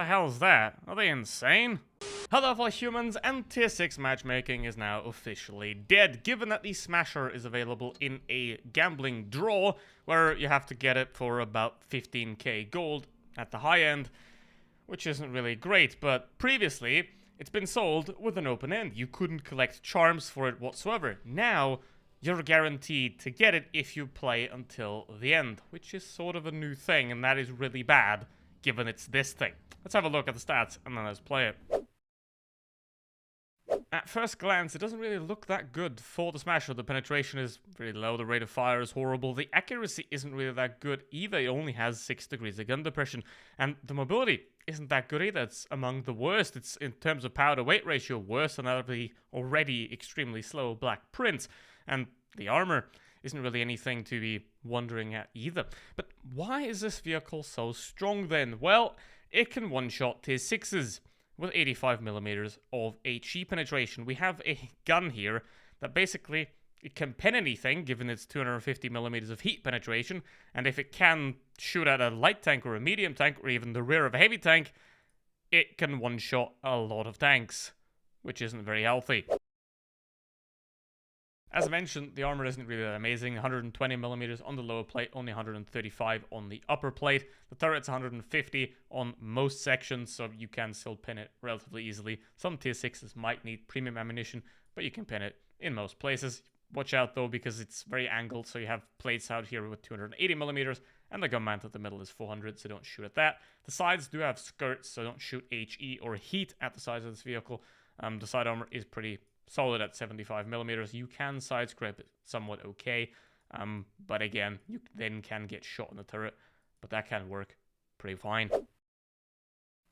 the hell is that? Are they insane? Hello fellow humans, and tier 6 matchmaking is now officially dead, given that the Smasher is available in a gambling draw, where you have to get it for about 15k gold at the high end, which isn't really great, but previously, it's been sold with an open end. You couldn't collect charms for it whatsoever. Now, you're guaranteed to get it if you play until the end, which is sort of a new thing, and that is really bad, given it's this thing. Let's have a look at the stats, and then let's play it. At first glance, it doesn't really look that good for the Smasher. The penetration is really low, the rate of fire is horrible, the accuracy isn't really that good either. It only has 6 degrees of gun depression, and the mobility isn't that good either. It's among the worst. It's, in terms of power to weight ratio, worse than the already extremely slow Black Prince. And the armor isn't really anything to be wondering at either. But why is this vehicle so strong then? Well, it can one-shot tier 6s with 85mm of HE penetration. We have a gun here that basically it can pen anything, given its 250mm of heat penetration, and if it can shoot at a light tank or a medium tank or even the rear of a heavy tank, it can one-shot a lot of tanks, which isn't very healthy. As I mentioned, the armor isn't really that amazing. 120mm on the lower plate, only 135 on the upper plate. The turret's 150 on most sections, so you can still pin it relatively easily. Some tier 6s might need premium ammunition, but you can pin it in most places. Watch out though, because it's very angled, so you have plates out here with 280mm, and the gun mount at the middle is 400, so don't shoot at that. The sides do have skirts, so don't shoot HE or heat at the sides of this vehicle. The side armor is pretty solid at 75mm. You can side scrape it somewhat okay, but again, you then can get shot in the turret, but that can work pretty fine.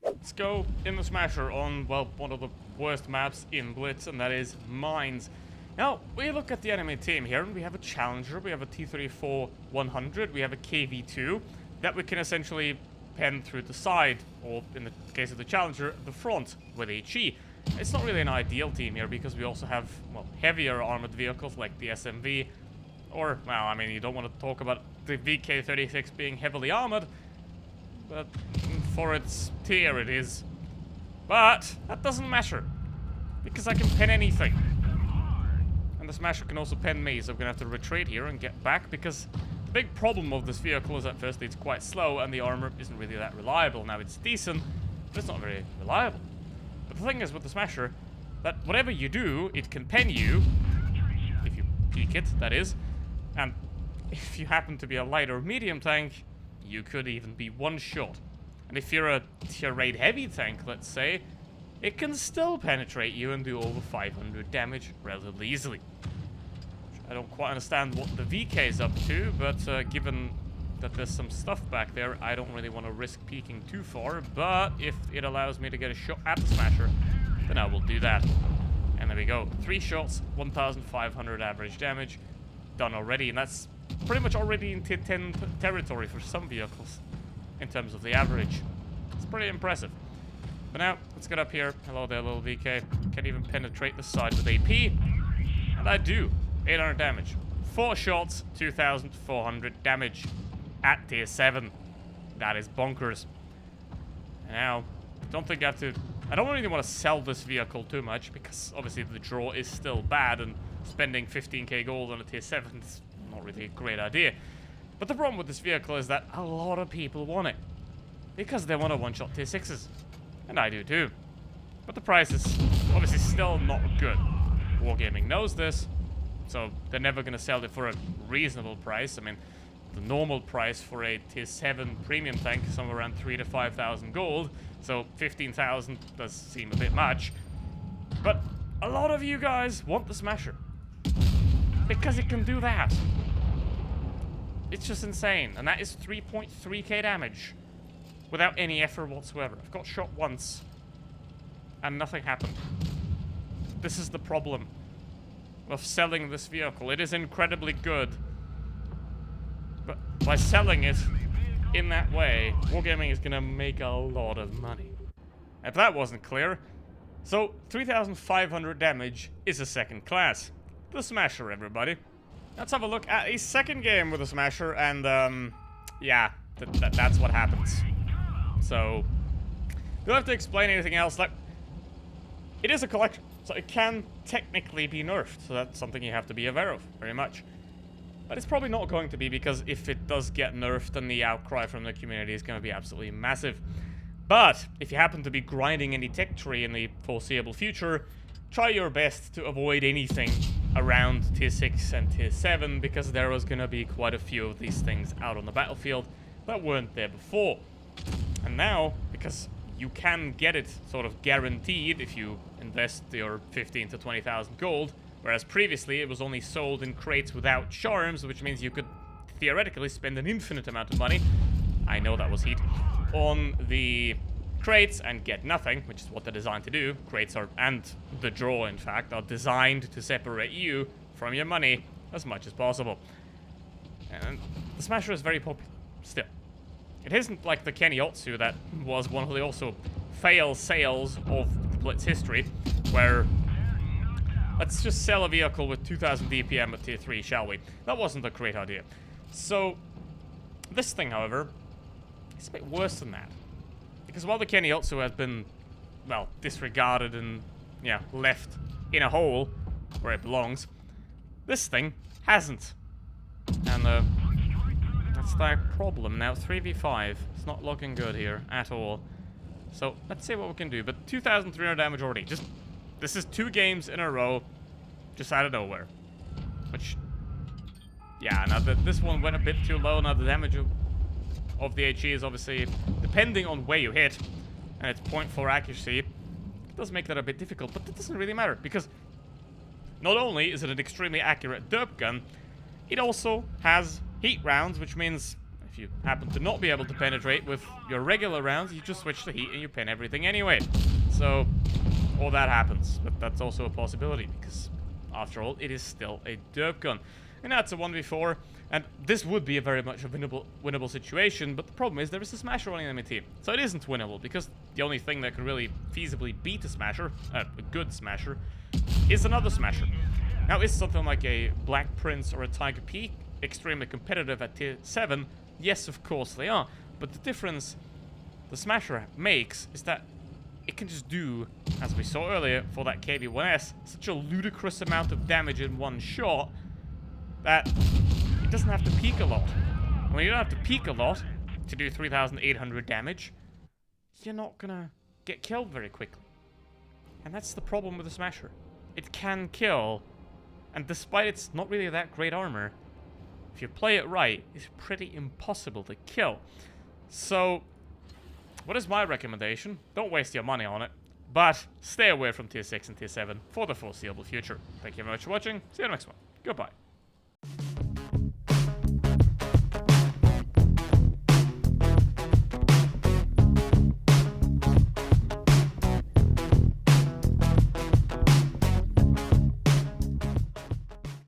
Let's go in the Smasher on, well, one of the worst maps in Blitz, and that is Mines. Now, we look at the enemy team here, and we have a Challenger, we have a T-34-100, we have a KV-2 that we can essentially pen through the side, or in the case of the Challenger, the front with HE. It's not really an ideal team here because we also have, well, heavier armored vehicles like the SMV, or, well, I mean, you don't want to talk about the VK-36 being heavily armored, but for its tier it is. But that doesn't matter, because I can pen anything. And the Smasher can also pen me, so I'm going to have to retreat here and get back, because the big problem of this vehicle is that firstly it's quite slow, and the armor isn't really that reliable. Now, it's decent, but it's not very reliable. But the thing is with the Smasher, that whatever you do, it can pen you, if you peek it, that is, and if you happen to be a light or medium tank, you could even be one-shot. And if you're a tier 8 heavy tank, let's say, it can still penetrate you and do over 500 damage relatively easily. I don't quite understand what the VK is up to, but given that there's some stuff back there, I don't really want to risk peeking too far, but if it allows me to get a shot at the Smasher, then I will do that. And there we go. 3 shots, 1,500 average damage, done already, and that's pretty much already in tier 10 territory for some vehicles, in terms of the average. It's pretty impressive. But now, let's get up here. Hello there, little VK. Can't even penetrate the side with AP. And I do. 800 damage. 4 shots, 2,400 damage. At tier 7. That is bonkers. Now, I don't think I have to... I don't really want to sell this vehicle too much, because obviously the draw is still bad, and spending 15k gold on a tier 7 is not really a great idea. But the problem with this vehicle is that a lot of people want it, because they want to one-shot tier 6s. And I do too. But the price is obviously still not good. Wargaming knows this, so they're never going to sell it for a reasonable price. I mean, the normal price for a tier 7 premium tank is somewhere around 3,000 to 5,000 gold, so 15,000 does seem a bit much. But a lot of you guys want the Smasher, because it can do that. It's just insane, and that is 3.3k damage without any effort whatsoever. I've got shot once, and nothing happened. This is the problem of selling this vehicle. It is incredibly good, but by selling it in that way, Wargaming is going to make a lot of money. If that wasn't clear, so 3,500 damage is a second class. The Smasher, everybody. Let's have a look at a second game with the Smasher, and yeah, that's what happens. So, don't have to explain anything else. Like, it is a collector, so it can technically be nerfed. So that's something you have to be aware of, very much. But it's probably not going to be, because if it does get nerfed, then the outcry from the community is going to be absolutely massive. But if you happen to be grinding any tech tree in the foreseeable future, try your best to avoid anything around tier 6 and tier 7, because there was going to be quite a few of these things out on the battlefield that weren't there before. And now, because you can get it sort of guaranteed if you invest your 15 to 20,000 gold, whereas previously it was only sold in crates without charms, which means you could theoretically spend an infinite amount of money, I know that was heat, on the crates and get nothing, which is what they're designed to do. Crates are, and the draw in fact, are designed to separate you from your money as much as possible. And the Smasher is very popular still. It isn't like the Kennyotsu that was one of the also fail sales of the Blitz history, where let's just sell a vehicle with 2000 DPM at tier 3, shall we? That wasn't a great idea. So, this thing, however, is a bit worse than that. Because while the Kennyotsu has been, well, disregarded and, yeah, left in a hole where it belongs, this thing hasn't. And, that's the problem. Now, 3v5. It's not looking good here at all. So, let's see what we can do. But 2,300 damage already. Just, this is 2 games in a row, just out of nowhere. Which, yeah, now that this one went a bit too low. Now the damage of the HE is obviously, depending on where you hit, and it's 0.4 accuracy, it does make that a bit difficult. But that doesn't really matter, because not only is it an extremely accurate derp gun, it also has heat rounds, which means if you happen to not be able to penetrate with your regular rounds, you just switch to heat and you pin everything anyway. So, all that happens. But that's also a possibility, because after all, it is still a derp gun. And that's a 1v4, and this would be a very much a winnable situation, but the problem is there is a Smasher running in the team. So it isn't winnable, because the only thing that can really feasibly beat a Smasher, a good Smasher, is another Smasher. Now, is something like a Black Prince or a Tiger Peak extremely competitive at tier 7? Yes, of course they are, but the difference the Smasher makes is that it can just do, as we saw earlier, for that KV-1S, such a ludicrous amount of damage in one shot that it doesn't have to peak a lot. And when you don't have to peak a lot to do 3,800 damage, you're not gonna get killed very quickly. And that's the problem with the Smasher. It can kill, and despite it's not really that great armor, if you play it right, it's pretty impossible to kill. So, what is my recommendation? Don't waste your money on it, but stay away from tier 6 and tier 7 for the foreseeable future. Thank you very much for watching. See you next one. Goodbye.